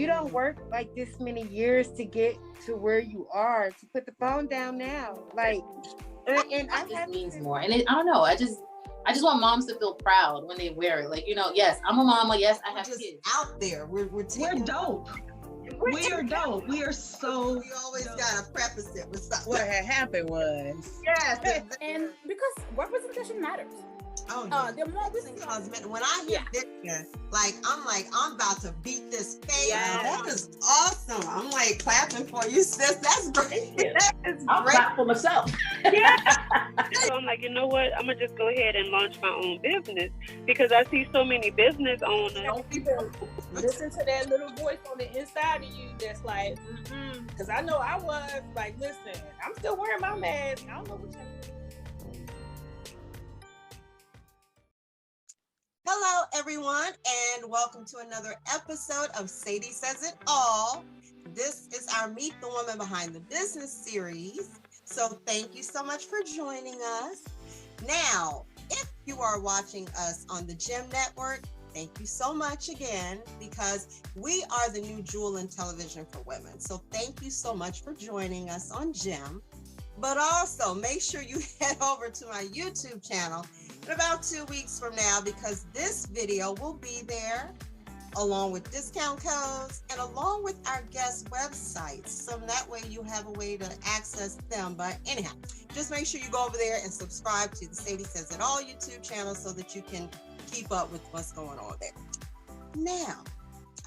you don't work like this many years to get to where you are, to put the phone down now. Like, and I just means more. And I don't know. I just want moms to feel proud when they wear it. Like, yes, I'm a mama. Yes, I have kids. Out there, we're dope. We are dope. We are so. We always gotta preface it with something. What had happened was. Yes. And because representation matters. Oh, yeah. The more we see when I hear this, I'm about to beat this face. Yes. That is awesome. I'm like clapping for you, sis. That's great. I'll clap for myself. Yeah. So I'm like, you know what? I'm gonna just go ahead and launch my own business because I see so many business owners. Don't even listen to that little voice on the inside of you that's like, because I know I was like, listen, I'm still wearing my mask. I don't know what you're doing. Hello, everyone, and welcome to another episode of Sadie Says It All. This is our Meet the Woman Behind the Business series. So thank you so much for joining us. Now, if you are watching us on the GIM Network, thank you so much again, because we are the new jewel in television for women. So thank you so much for joining us on GIM. But also make sure you head over to my YouTube channel in about 2 weeks from now, because this video will be there along with discount codes and along with our guest websites. So that way you have a way to access them. But anyhow, just make sure you go over there and subscribe to the Sadie Says It All YouTube channel so that you can keep up with what's going on there. Now,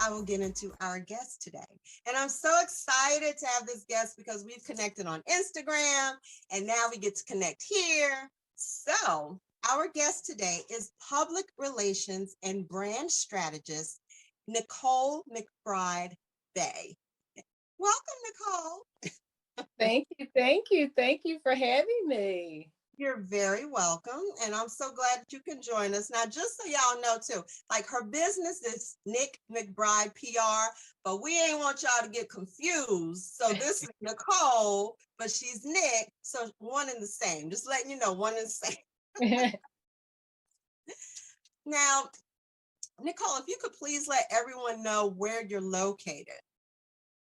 I will get into our guest today. And I'm so excited to have this guest because we've connected on Instagram and now we get to connect here. So our guest today is public relations and brand strategist, Nicole McBride Bey. Welcome, Nicole. Thank you for having me. You're very welcome. And I'm so glad that you can join us. Now, just so y'all know too, like her business is Nick McBride PR, but we ain't want y'all to get confused. So this is Nicole, but she's Nick. So one and the same, just letting you know, one and the same. Now, Nicole, if you could please let everyone know where you're located.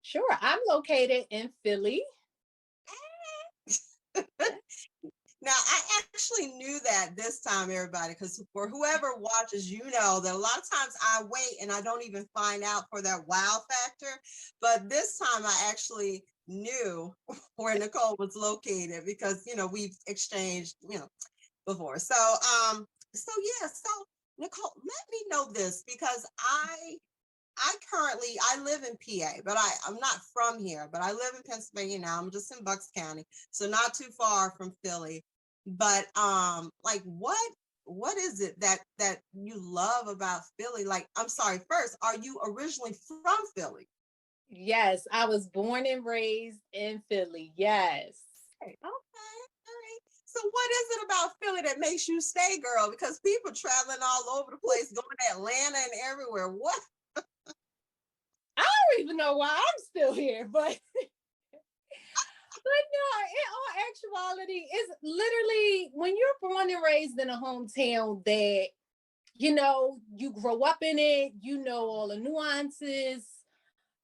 Sure, I'm located in Philly. Now, I actually knew that this time, everybody, because for whoever watches, you know that a lot of times I wait and I don't even find out for that wow factor. But this time I actually knew where Nicole was located because, we've exchanged, before. So, so Nicole, let me know this, because I live in PA, but I'm not from here, but I live in Pennsylvania now. I'm just in Bucks County, so not too far from Philly. But like what is it that you love about Philly? Like, I'm sorry, first, are you originally from Philly? Yes, I was born and raised in Philly. Yes. Okay. All right. So what is it about Philly that makes you stay, girl? Because people traveling all over the place, going to Atlanta and everywhere. What? I don't even know why I'm still here, but no, in all actuality, it's literally when you're born and raised in a hometown that, you grow up in it, all the nuances,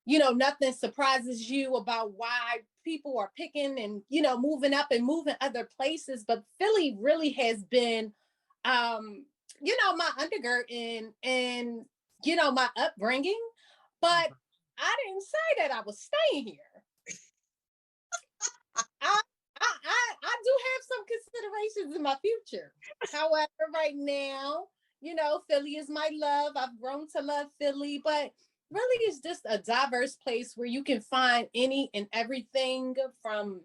nothing surprises you about why people are picking and, moving up and moving other places. But Philly really has been, my undergirding and, my upbringing. But I didn't say that I was staying here. I do have some considerations in my future. However, right now, Philly is my love. I've grown to love Philly, but really it's just a diverse place where you can find any and everything from,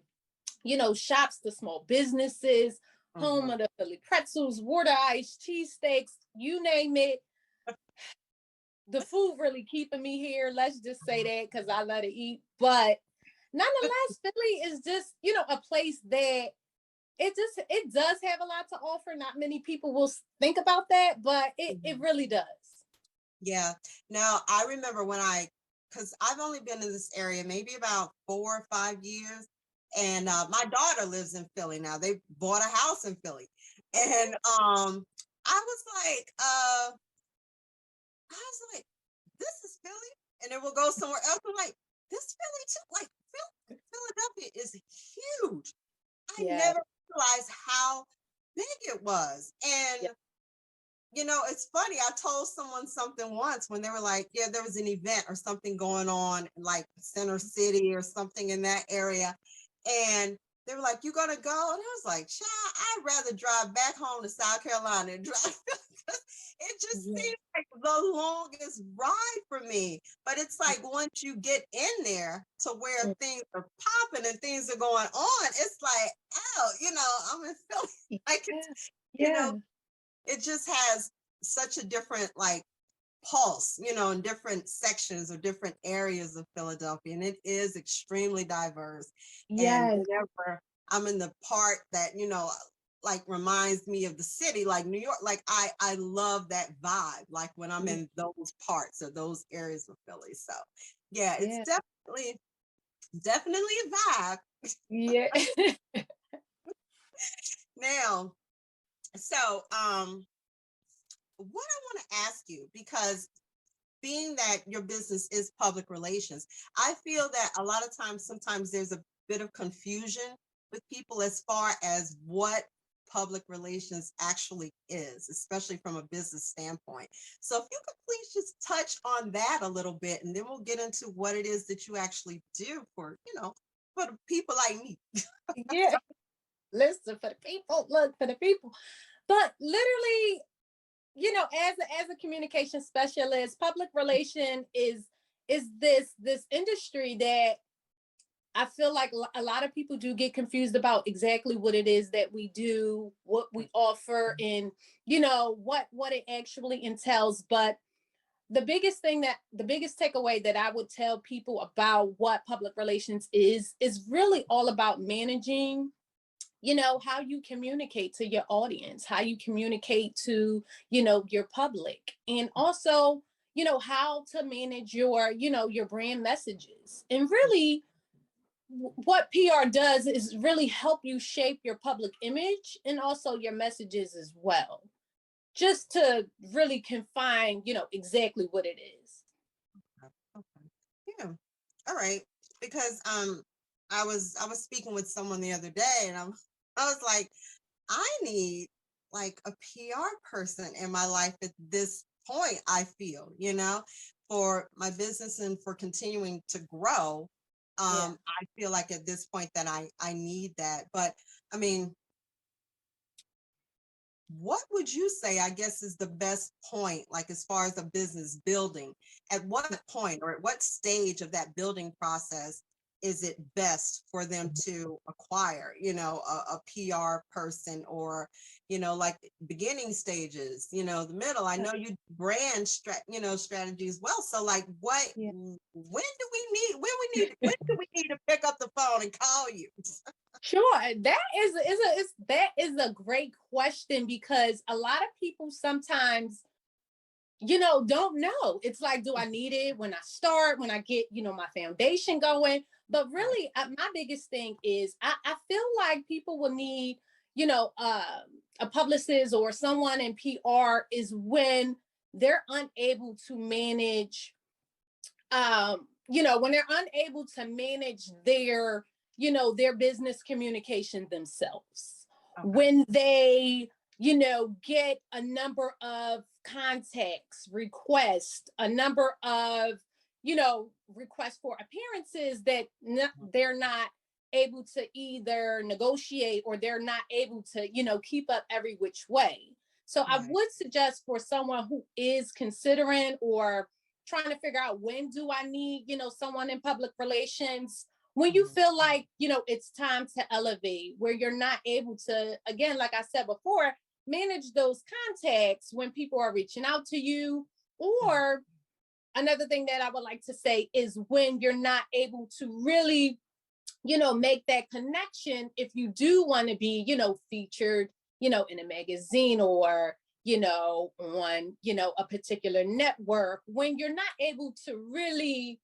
shops to small businesses, home of the Philly pretzels, water ice, cheesesteaks, you name it. The food really keeping me here. Let's just say that, because I love to eat. But nonetheless, Philly is just, a place that it does have a lot to offer. Not many people will think about that, but it really does. Yeah. Now, I remember because I've only been in this area maybe about 4 or 5 years. And my daughter lives in Philly now. They bought a house in Philly. And I was like, this is Philly? and then we'll go somewhere else. I'm like, this Philly too, like Philadelphia is huge. I never realized how big it was. And you know, it's funny. I told someone something once when they were like, yeah, there was an event or something going on in like Center City or something in that area. And they were like, you gonna go? And I was like, child, I'd rather drive back home to South Carolina and drive. It just seems like the longest ride for me. But it's like once you get in there to where things are popping and things are going on, it's like, oh, you know, I'm in Philly. Like, you know, it just has such a different like pulse, you know, in different sections or different areas of Philadelphia. And it is extremely diverse. And whenever I'm in the part that, you know, like reminds me of the city, like New York, like I love that vibe, like when I'm in those parts or those areas of Philly. So yeah, it's definitely a vibe. Yeah. Now, so what I want to ask you, because being that your business is public relations, I feel that a lot of times, sometimes there's a bit of confusion with people as far as what public relations actually is, especially from a business standpoint. So if you could please just touch on that a little bit, and then we'll get into what it is that you actually do for, you know, for the people like me. Yeah. Listen, for the people, look, for the people. But literally, you know, as a communication specialist, public relation is this industry that I feel like a lot of people do get confused about exactly what it is that we do, what we offer, and you know what it actually entails. But the biggest takeaway that I would tell people about what public relations is really all about managing, you know, how you communicate to your audience, how you communicate to, you know, your public, and also, you know, how to manage your, you know, your brand messages. And really what PR does is really help you shape your public image and also your messages as well, just to really confine, you know, exactly what it is. Okay. Yeah. All right. Because I was speaking with someone the other day, and I was like, I need like a PR person in my life at this point, I feel, you know, for my business and for continuing to grow. I feel like at this point that I need that. But I mean, what would you say, I guess, is the best point, like as far as a business building? At what point or at what stage of that building process is it best for them to acquire, you know, a PR person, or, you know, like beginning stages, you know, the middle? I know you brand strategy as well. So like when do we need to pick up the phone and call you? Sure, that is a great question, because a lot of people sometimes, you know, don't know. It's like, do I need it when I start, when I get, you know, my foundation going? But really, my biggest thing is I feel like people will need, you know, a publicist or someone in PR is when they're unable to manage, you know, when they're unable to manage their, you know, their business communication themselves. Okay. When they, you know, get a number of contacts, requests, a number of, you know, requests for appearances that they're not able to either negotiate, or they're not able to, you know, keep up every which way. So right. I would suggest for someone who is considering or trying to figure out, when do I need, you know, someone in public relations, when you feel like, you know, it's time to elevate, where you're not able to, again, like I said before, manage those contacts when people are reaching out to you. Or another thing that I would like to say is when you're not able to really, you know, make that connection, if you do want to be, you know, featured, you know, in a magazine, or, you know, on, you know, a particular network, when you're not able to really,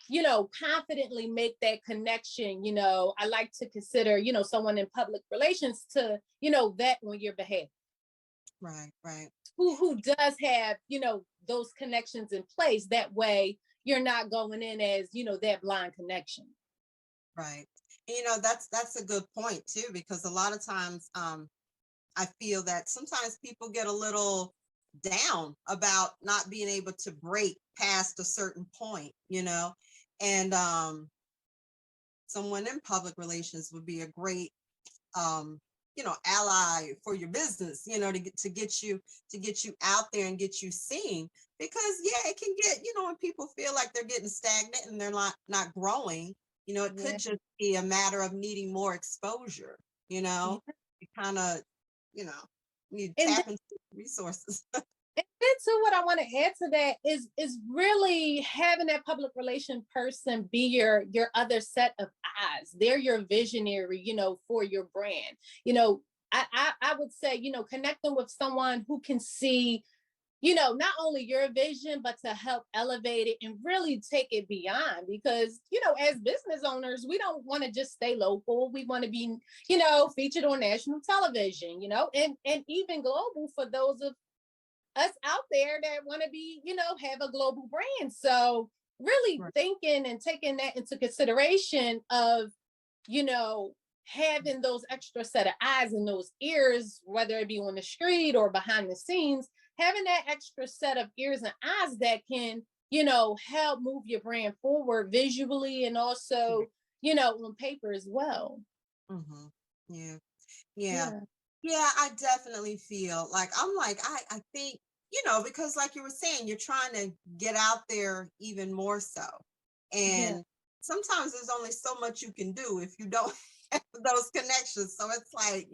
you know, confidently make that connection, you know, I like to consider, you know, someone in public relations to, you know, vet on your behalf. Right. Who does have, you know, those connections in place. That way, you're not going in as, that blind connection. Right. That's a good point too, because a lot of times I feel that sometimes people get a little down about not being able to break past a certain point, and someone in public relations would be a great ally for your business, to get you out there and get you seen, because it can get, when people feel like they're getting stagnant and they're not growing, it could just be a matter of needing more exposure, you kind of, need to tap into resources. And then too, what I want to add to that is really having that public relation person be your other set of eyes. They're your visionary, for your brand. I would say, connecting with someone who can see, not only your vision, but to help elevate it and really take it beyond. Because, as business owners, we don't want to just stay local. We want to be, featured on national television, and even global for those of us out there that want to be, have a global brand. So really thinking and taking that into consideration of, having those extra set of eyes and those ears, whether it be on the street or behind the scenes, having that extra set of ears and eyes that can, help move your brand forward visually and also, on paper as well. Mm-hmm. Yeah, I definitely feel like I think, because like you were saying, you're trying to get out there even more so. And sometimes there's only so much you can do if you don't have those connections. So it's like,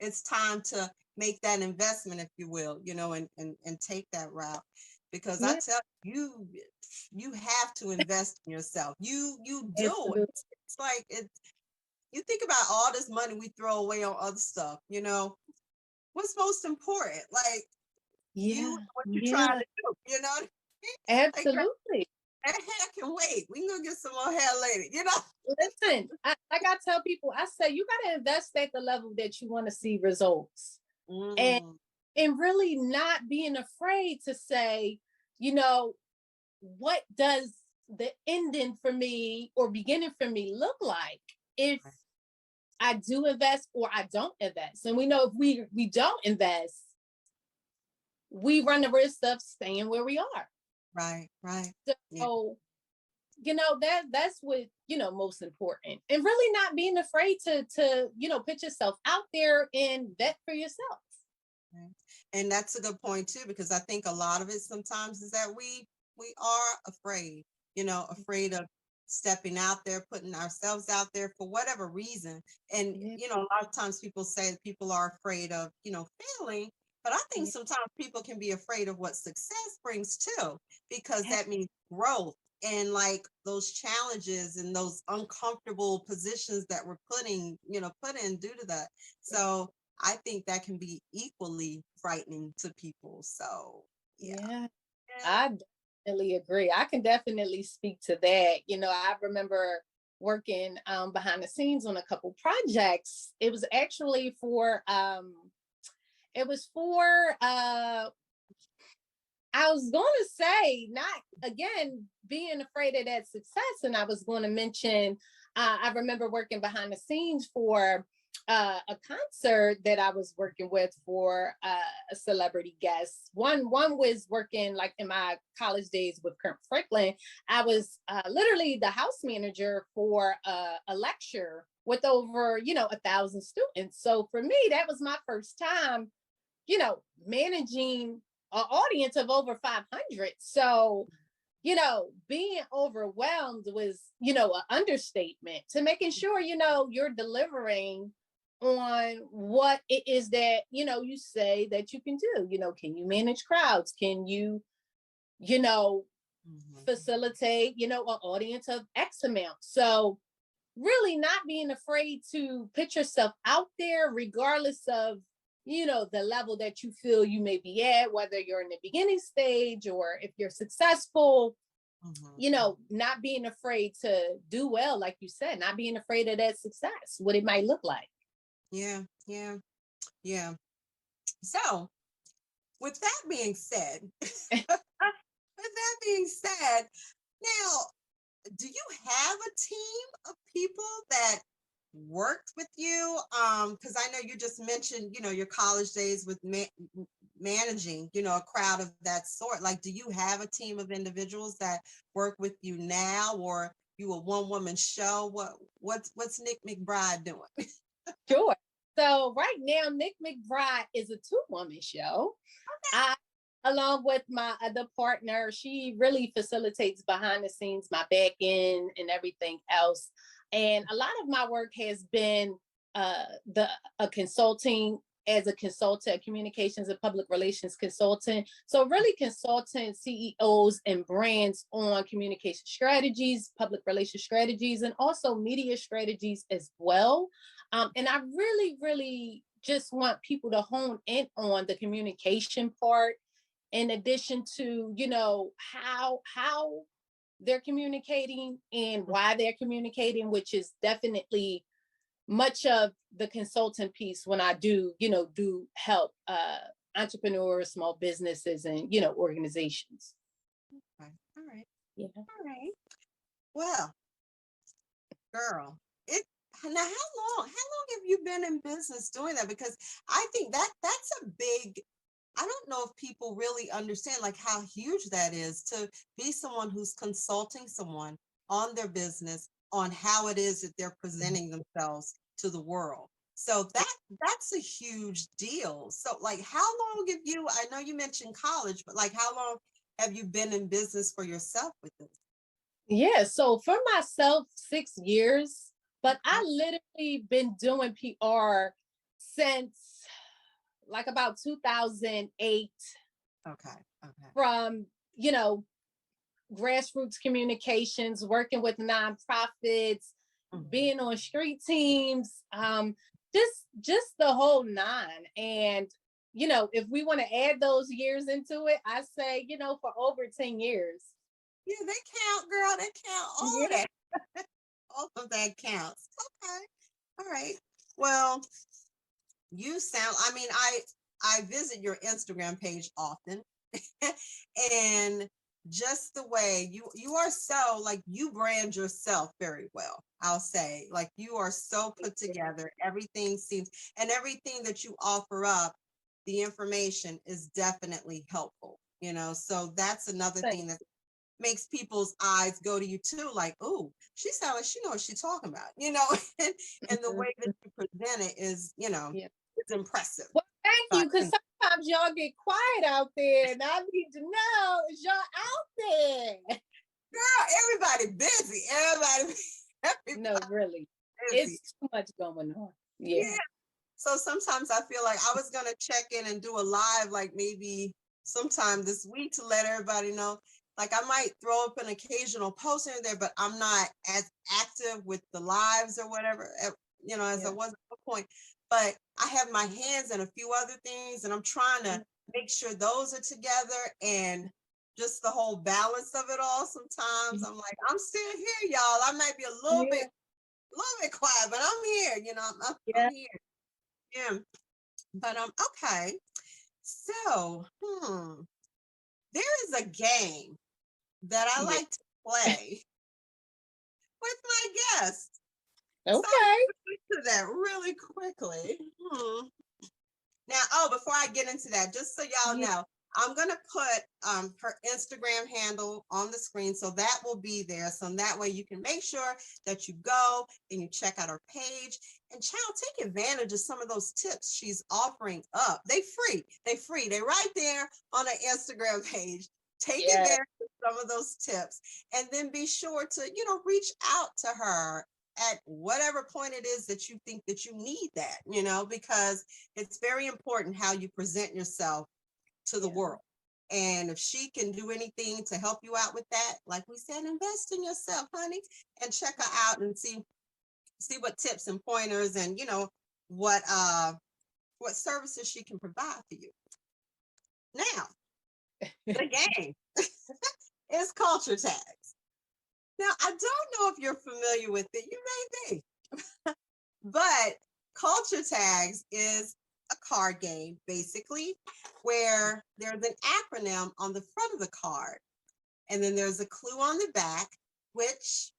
it's time to make that investment, if you will, and take that route. Because I tell you, you have to invest in yourself. You do. Absolutely. It's like you think about all this money we throw away on other stuff, what's most important? Like what you're trying to do, Absolutely. That hair can wait. We can go get some more hair later, Listen, I tell people, I say, you got to invest at the level that you want to see results. And really not being afraid to say, what does the ending for me or beginning for me look like if I do invest or I don't invest? And we know if we don't invest, we run the risk of staying where we are. Right. So, that's what, most important. And really not being afraid to put yourself out there and vet for yourself. Right. And that's a good point too, because I think a lot of it sometimes is that we are afraid, afraid of stepping out there, putting ourselves out there for whatever reason. And, a lot of times people say that people are afraid of, failing. But I think sometimes people can be afraid of what success brings too, because that means growth and like those challenges and those uncomfortable positions that we're put in due to that. So I think that can be equally frightening to people. So I definitely agree. I can definitely speak to that. I remember working behind the scenes on a couple projects. It was actually for I was going to say, not again being afraid of that success, and I was going to mention I remember working behind the scenes for a concert that I was working with for a celebrity guest. One was working like in my college days with Kurt Franklin. I was literally the house manager for a lecture with over 1,000 students. So for me, that was my first time, managing an audience of over 500. So, being overwhelmed was, an understatement to making sure, you're delivering on what it is that, you say that you can do. Can you manage crowds? Can you, facilitate, an audience of X amount? So really not being afraid to put yourself out there, regardless of, the level that you feel you may be at, whether you're in the beginning stage or if you're successful, not being afraid to do well, like you said, not being afraid of that success, what it might look like. Yeah. So with that being said, with that being said, now, do you have a team of people that worked with you? Because I know you just mentioned, your college days with managing, a crowd of that sort. Like, do you have a team of individuals that work with you now, or you a one-woman show? What's Nick McBride doing? Sure. So right now, Nick McBride is a two-woman show. I, along with my other partner, she really facilitates behind the scenes, my back end and everything else. And a lot of my work has been consulting as a consultant, a communications and public relations consultant. So really consulting CEOs and brands on communication strategies, public relations strategies, and also media strategies as well. And I really, really just want people to hone in on the communication part, in addition to, how they're communicating and why they're communicating, which is definitely much of the consultant piece when I do help entrepreneurs, small businesses, and, organizations. Okay. All right. Yeah. All right. Well, girl, now how long have you been in business doing that? Because I think that's a big, I don't know if people really understand like how huge that is to be someone who's consulting someone on their business, on how it is that they're presenting themselves to the world. So that's a huge deal. So like, how long have you, I know you mentioned college, but like, how long have you been in business for yourself with this? Yeah. So for myself, 6 years, but I literally been doing PR since like about 2008. Okay. From, grassroots communications, working with nonprofits, being on street teams, just the whole nine. And, if we want to add those years into it, I say, for over 10 years. Yeah, they count, girl. They count. All of that. All of that counts. Okay. All right. Well, you sound, I mean, I visit your Instagram page often. And just the way you are, so like, you brand yourself very well, I'll say. Like, you are so put together. Everything seems, and everything that you offer up, the information is definitely helpful, so that's another thing that makes people's eyes go to you too, like, oh, she sounds like she knows what she's talking about, and the way that you present it is, it's impressive. Well, thank you, because sometimes y'all get quiet out there, and I need to know, is y'all out there? Girl, everybody busy. Everybody no, really. Busy. It's too much going on. Yeah. So sometimes I feel like I was gonna check in and do a live, like maybe sometime this week, to let everybody know. Like, I might throw up an occasional post in there, but I'm not as active with the lives or whatever, as I was at the point. But I have my hands in a few other things, and I'm trying to make sure those are together, and just the whole balance of it all. Sometimes I'm like, I'm still here, y'all. I might be a little bit quiet, but I'm here. I'm here. Yeah. But okay. So, there is a game that I like to play with my guests. Okay. So I'm to that really quickly. Now, before I get into that, just so y'all know, I'm going to put her Instagram handle on the screen, so that will be there. So that way you can make sure that you go and you check out her page. And child, take advantage of some of those tips she's offering up. They free. They're right there on her Instagram page. Take advantage of some of those tips, and then be sure to, reach out to her at whatever point it is that you think that you need that, because it's very important how you present yourself to the world. And if she can do anything to help you out with that, like we said, invest in yourself, honey, and check her out and see what tips and pointers and, what services she can provide for you. Now, the game is culture tags. Now, I don't know if you're familiar with it. You may be. But culture tags is a card game, basically, where there's an acronym on the front of the card. And then there's a clue on the back, which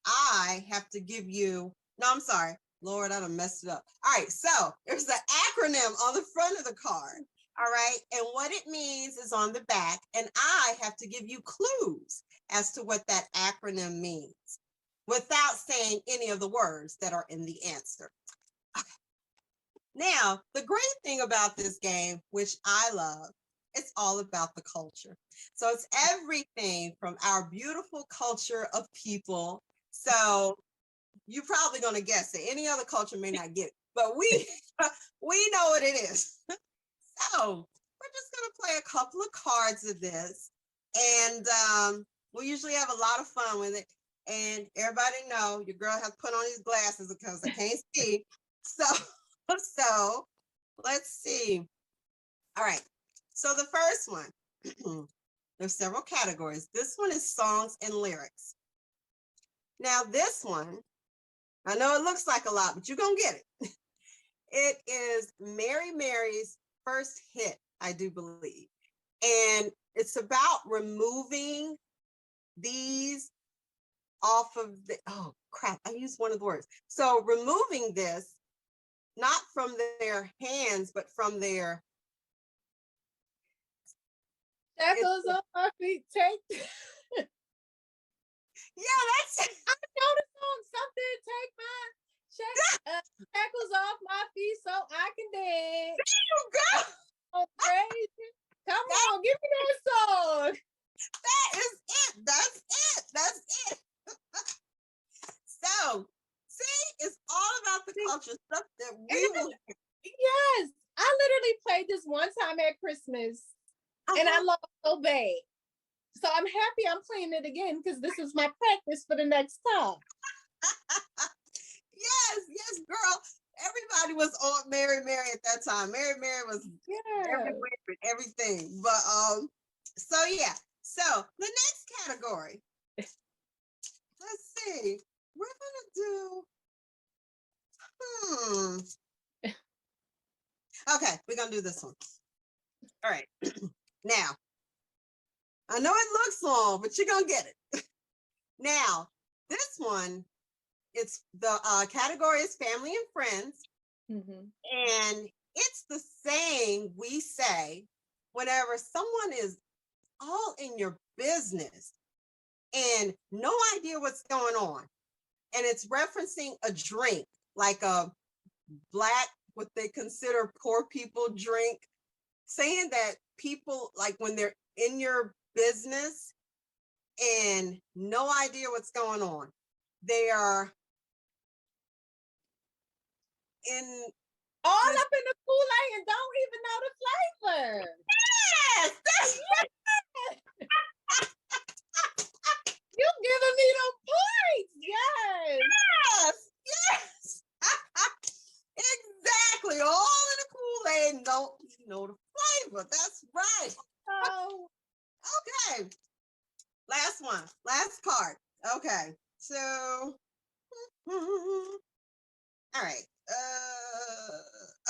I have to give you. No, I'm sorry. Lord, I done messed it up. All right, so there's an acronym on the front of the card. All right, and what it means is on the back, and I have to give you clues as to what that acronym means without saying any of the words that are in the answer. Okay. Now, the great thing about this game, which I love, it's all about the culture. So it's everything from our beautiful culture of people. So you're probably going to guess it. Any other culture may not get it, but we know what it is. So we're just going to play a couple of cards of this, and we usually have a lot of fun with it. And everybody know your girl has to put on these glasses because I can't see. So let's see. All right. So the first one, there's several categories. This one is songs and lyrics. Now this one, I know it looks like a lot, but you're going to get it. It is Mary Mary's first hit, I do believe. And it's about removing these off of the, oh crap, I used one of the words. So removing this, not from their hands, but from their shackles on my feet, take. Yeah, that's it. I know the song, something, take my shackles off my feet so I can dance. There you go. Oh, crazy. Come on, give me that song. That is it. That's it. That's it. So, see, it's all about the culture stuff that we will. Yes, I literally played this one time at Christmas, and I lost so bad. So I'm happy I'm playing it again because this is my practice for the next time. Yes, girl. Everybody was on Mary Mary at that time. Mary was everywhere and everything. But so yeah. So the next category. Let's see. We're gonna do. Okay, we're gonna do this one. All right. Now, I know it looks long, but you're gonna get it. Now, this one, it's the category is family and friends. And it's the saying we say whenever someone is all in your business and no idea what's going on. And it's referencing a drink, like a black, what they consider poor people drink, saying that people, like when they're in your business and no idea what's going on, they are in all up in the Kool-Aid and don't even know the flavor. Yes, that's you giving me them points. Yes. Exactly. All in the Kool-Aid and don't know the flavor. That's right. Oh. Okay. Last one. Last card. Okay. So all right.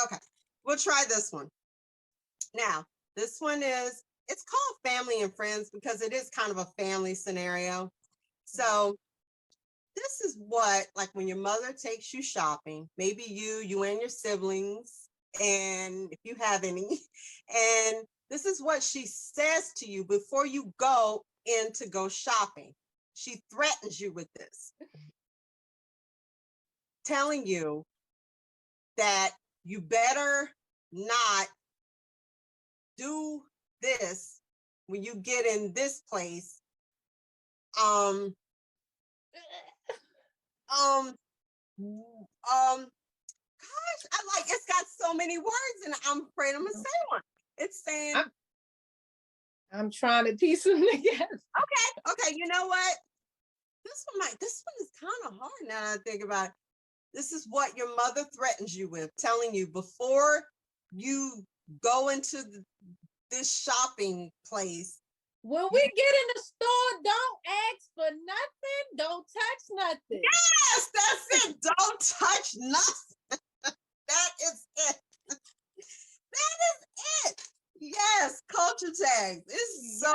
Okay. We'll try this one. Now, this one is, it's called family and friends because it is kind of a family scenario. So this is what, like when your mother takes you shopping, maybe you and your siblings, and if you have any, and this is what she says to you before you go in to go shopping. She threatens you with this, telling you that you better not do this when you get in this place. Gosh, I like, it's got so many words and I'm afraid I'm gonna say one. It's saying, I'm trying to piece them together. Okay, you know what? This one is kind of hard now that I think about it. This is what your mother threatens you with, telling you before you go into this shopping place. When we get in the store, don't ask for nothing. Don't touch nothing. Yes, that's it. Don't touch nothing. That is it. That is it. Yes, culture tags. It's so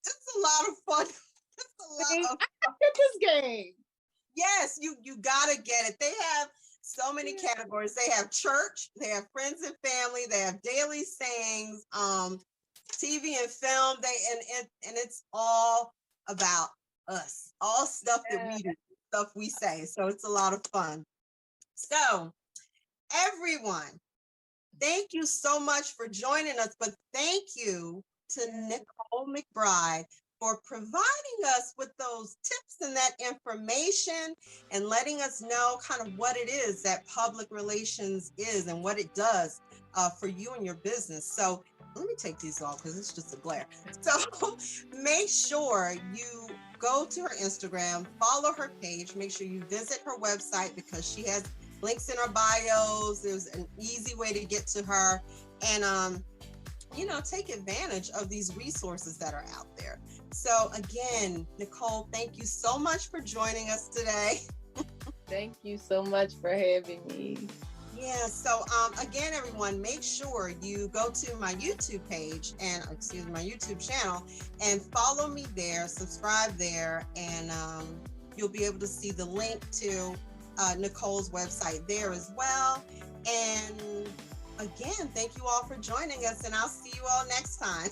It's a lot of fun. It's a lot of fun. Get this game. Yes, you gotta get it. They have so many categories. They have church, they have friends and family, they have daily sayings, TV and film. And it's all about us, all stuff that we do, stuff we say. So it's a lot of fun. So everyone, thank you so much for joining us. But thank you to Nicole McBride for providing us with those tips and that information and letting us know kind of what it is that public relations is and what it does for you and your business. So let me take these off because it's just a glare. So make sure you go to her Instagram, follow her page, make sure you visit her website because she has links in her bios. There's an easy way to get to her and, take advantage of these resources that are out there. So again, Nicole, thank you so much for joining us today. Thank you so much for having me. Yeah, so again, everyone, make sure you go to my YouTube page and, my YouTube channel and follow me there, subscribe there, and you'll be able to see the link to Nicole's website there as well. And again, thank you all for joining us, and I'll see you all next time.